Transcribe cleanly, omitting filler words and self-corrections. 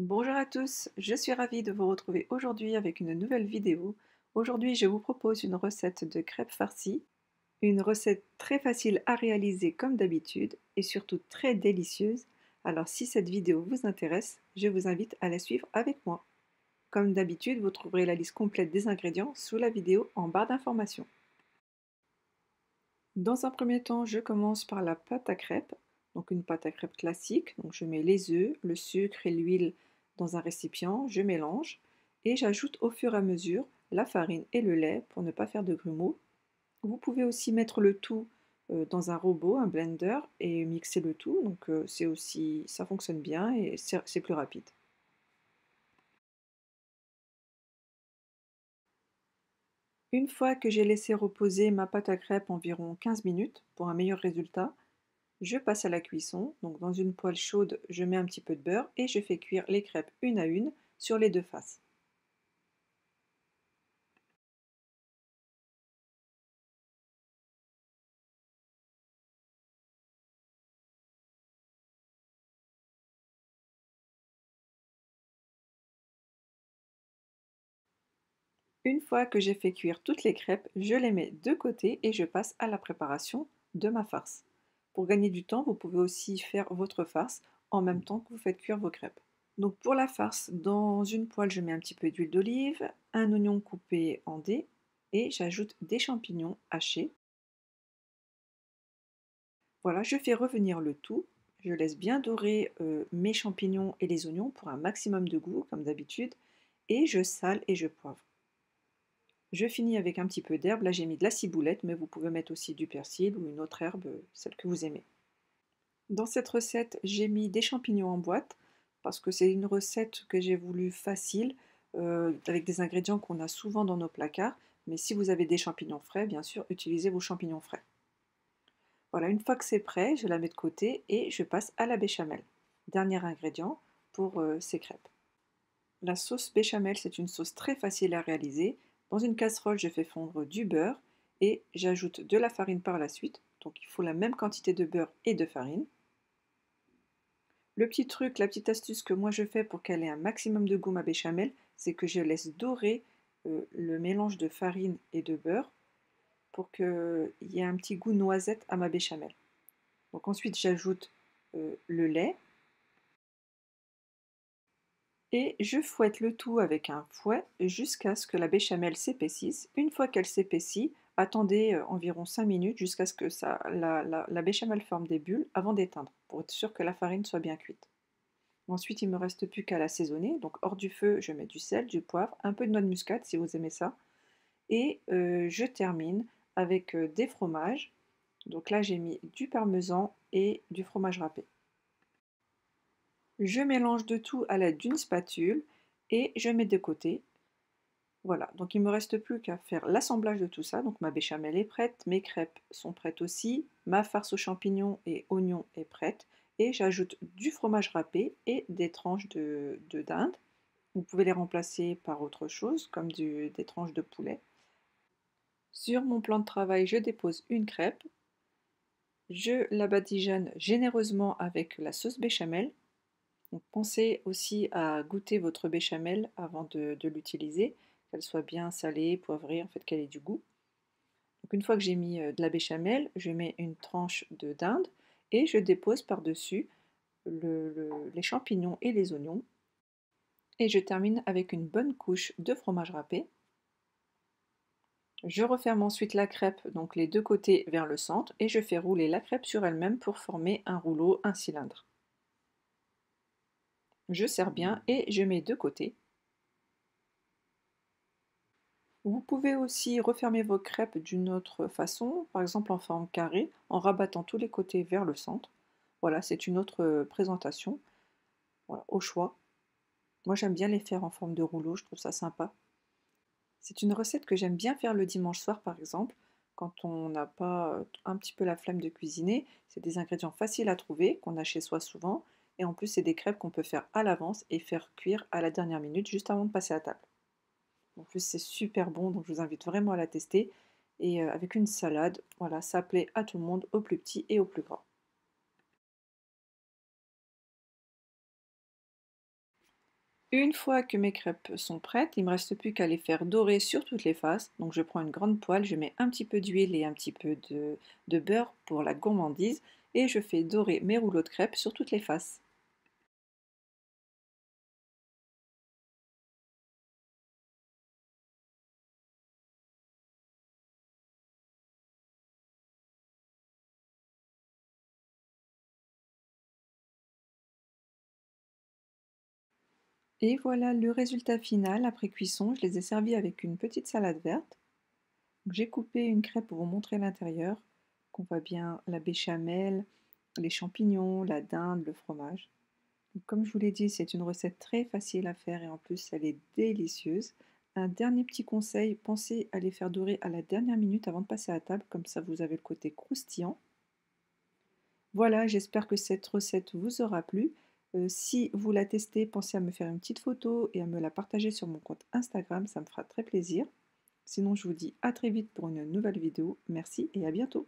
Bonjour à tous, je suis ravie de vous retrouver aujourd'hui avec une nouvelle vidéo. Aujourd'hui, je vous propose une recette de crêpes farcies, une recette très facile à réaliser comme d'habitude et surtout très délicieuse. Alors si cette vidéo vous intéresse, je vous invite à la suivre avec moi. Comme d'habitude, vous trouverez la liste complète des ingrédients sous la vidéo en barre d'informations. Dans un premier temps, je commence par la pâte à crêpes, donc une pâte à crêpes classique. Donc je mets les œufs, le sucre et l'huile dans un récipient, je mélange et j'ajoute au fur et à mesure la farine et le lait pour ne pas faire de grumeaux. Vous pouvez aussi mettre le tout dans un robot, un blender et mixer le tout. Donc ça fonctionne bien et c'est plus rapide. Une fois que j'ai laissé reposer ma pâte à crêpes environ 15 minutes pour un meilleur résultat, je passe à la cuisson, donc dans une poêle chaude, je mets un petit peu de beurre et je fais cuire les crêpes une à une sur les deux faces. Une fois que j'ai fait cuire toutes les crêpes, je les mets de côté et je passe à la préparation de ma farce. Pour gagner du temps, vous pouvez aussi faire votre farce en même temps que vous faites cuire vos crêpes. Donc pour la farce, dans une poêle, je mets un petit peu d'huile d'olive, un oignon coupé en dés et j'ajoute des champignons hachés. Voilà, je fais revenir le tout. Je laisse bien dorer mes champignons et les oignons pour un maximum de goût, comme d'habitude, et je sale et je poivre. Je finis avec un petit peu d'herbe. Là, j'ai mis de la ciboulette, mais vous pouvez mettre aussi du persil ou une autre herbe, celle que vous aimez. Dans cette recette, j'ai mis des champignons en boîte parce que c'est une recette que j'ai voulu facile, avec des ingrédients qu'on a souvent dans nos placards. Mais si vous avez des champignons frais, bien sûr, utilisez vos champignons frais. Voilà, une fois que c'est prêt, je la mets de côté et je passe à la béchamel. Dernier ingrédient pour ces crêpes. La sauce béchamel, c'est une sauce très facile à réaliser. Dans une casserole, je fais fondre du beurre et j'ajoute de la farine par la suite. Donc il faut la même quantité de beurre et de farine. Le petit truc, la petite astuce que moi je fais pour qu'elle ait un maximum de goût ma béchamel, c'est que je laisse dorer le mélange de farine et de beurre pour qu'il y ait un petit goût noisette à ma béchamel. Donc ensuite j'ajoute le lait et je fouette le tout avec un fouet jusqu'à ce que la béchamel s'épaississe. Une fois qu'elle s'épaissit, attendez environ 5 minutes jusqu'à ce que la béchamel forme des bulles avant d'éteindre, pour être sûr que la farine soit bien cuite. Ensuite, il ne me reste plus qu'à l'assaisonner. Donc hors du feu, je mets du sel, du poivre, un peu de noix de muscade si vous aimez ça. Et je termine avec des fromages. Donc là, j'ai mis du parmesan et du fromage râpé. Je mélange de tout à l'aide d'une spatule et je mets de côté. Voilà, donc il ne me reste plus qu'à faire l'assemblage de tout ça. Donc ma béchamel est prête, mes crêpes sont prêtes aussi, ma farce aux champignons et oignons est prête. Et j'ajoute du fromage râpé et des tranches de dinde. Vous pouvez les remplacer par autre chose, comme des tranches de poulet. Sur mon plan de travail, je dépose une crêpe. Je la badigeonne généreusement avec la sauce béchamel. Donc pensez aussi à goûter votre béchamel avant de l'utiliser, qu'elle soit bien salée, poivrée, en fait qu'elle ait du goût. Donc une fois que j'ai mis de la béchamel, je mets une tranche de dinde et je dépose par-dessus les champignons et les oignons. Et je termine avec une bonne couche de fromage râpé. Je referme ensuite la crêpe, donc les deux côtés vers le centre, et je fais rouler la crêpe sur elle-même pour former un rouleau, un cylindre. Je serre bien et je mets de côté. Vous pouvez aussi refermer vos crêpes d'une autre façon, par exemple en forme carrée, en rabattant tous les côtés vers le centre. Voilà, c'est une autre présentation, voilà, au choix. Moi j'aime bien les faire en forme de rouleau, je trouve ça sympa. C'est une recette que j'aime bien faire le dimanche soir par exemple, quand on n'a pas un petit peu la flemme de cuisiner. C'est des ingrédients faciles à trouver, qu'on a chez soi souvent, et en plus c'est des crêpes qu'on peut faire à l'avance et faire cuire à la dernière minute juste avant de passer à table. En plus c'est super bon, donc je vous invite vraiment à la tester. Et avec une salade, voilà, ça plaît à tout le monde, aux plus petits et aux plus grands. Une fois que mes crêpes sont prêtes, il ne me reste plus qu'à les faire dorer sur toutes les faces. Donc je prends une grande poêle, je mets un petit peu d'huile et un petit peu de beurre pour la gourmandise et je fais dorer mes rouleaux de crêpes sur toutes les faces. Et voilà le résultat final après cuisson. Je les ai servis avec une petite salade verte. Donc, j'ai coupé une crêpe pour vous montrer l'intérieur. On voit bien la béchamel, les champignons, la dinde, le fromage. Donc, comme je vous l'ai dit, c'est une recette très facile à faire et en plus elle est délicieuse. Un dernier petit conseil, pensez à les faire dorer à la dernière minute avant de passer à table, comme ça vous avez le côté croustillant. Voilà, j'espère que cette recette vous aura plu. Si vous la testez, pensez à me faire une petite photo et à me la partager sur mon compte Instagram, ça me fera très plaisir. Sinon, je vous dis à très vite pour une nouvelle vidéo. Merci et à bientôt.